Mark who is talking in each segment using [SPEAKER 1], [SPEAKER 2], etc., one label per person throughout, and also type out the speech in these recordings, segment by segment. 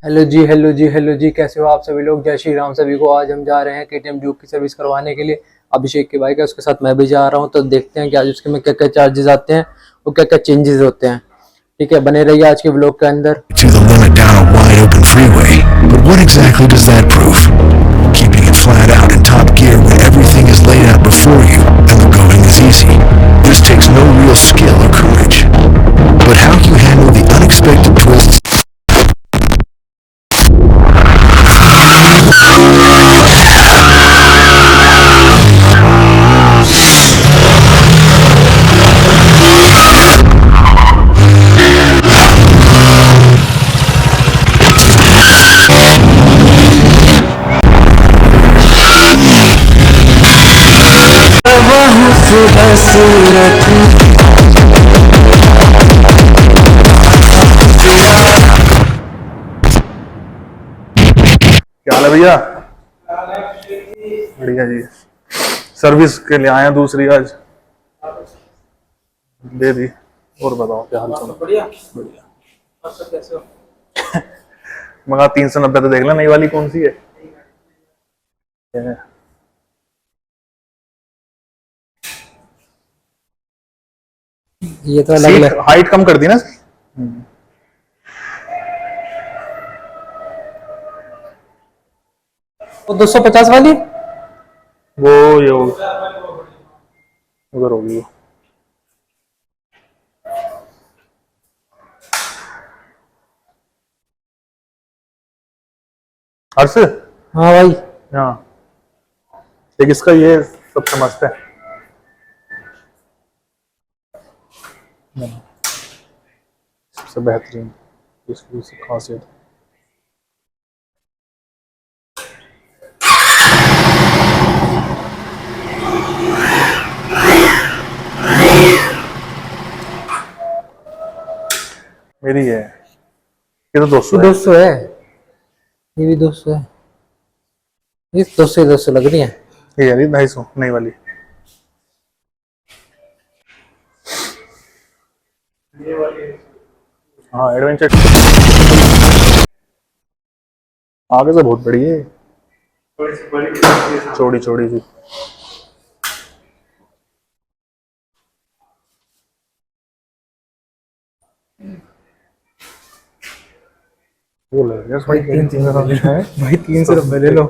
[SPEAKER 1] Hello जी, कैसे हो आप सभी लोग। जय श्री राम सभी को। आज हम जा रहे हैं KTM ड्यूक की सर्विस करवाने के लिए। अभिषेक की बाइक है, उसके साथ मैं भी जा रहा हूं। तो देखते हैं कि आज उसके में क्या क्या चार्जेस आते हैं और क्या क्या चेंजेस होते हैं। ठीक है, बने रहिए आज के ब्लॉग के अंदर।
[SPEAKER 2] To the limit down a wide open freeway, but what exactly does that prove? Keeping it flat out in top gear when everything is laid out before you and the going is easy. This takes no real skill or courage. But how you handle the unexpected twists
[SPEAKER 3] क्या हाल है भैया? बढ़िया जी। Service के लिए आए हैं दूसरी आज, दे दी। और बताओ क्या हाल चाल?
[SPEAKER 1] बढ़िया
[SPEAKER 3] बढ़िया। कैसे हो? मगर 390 तो देख लो, नई वाली कौन सी है?
[SPEAKER 1] ये तो अलग
[SPEAKER 3] हाइट कम कर दी ना।
[SPEAKER 1] वो 250 वाली
[SPEAKER 3] वो ये उधर होगी वो। हर्ष,
[SPEAKER 1] हाँ भाई।
[SPEAKER 3] हाँ एक इसका ये सबसे मस्त है। सबसे बेहतरीन इसकी खासियत। मेरी है ये तो 200
[SPEAKER 1] है। ये भी 200 है। ये 200 लग रही है।
[SPEAKER 3] ये यार 250 नई वाली। हाँ एडवेंचर आगे से बहुत बड़ी है, चौड़ी चौड़ी सी। वो ले यार भाई, 390 है
[SPEAKER 1] भाई 390 ले लो।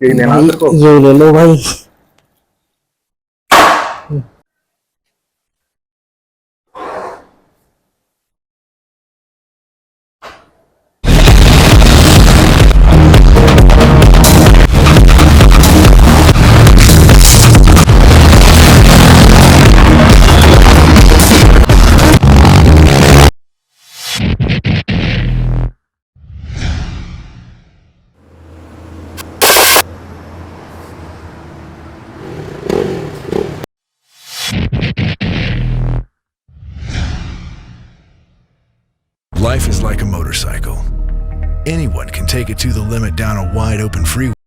[SPEAKER 3] यही लेना है तेरे को?
[SPEAKER 1] ये ले लो भाई।
[SPEAKER 2] life is like a motorcycle. Anyone can take it to the limit down a wide open freeway.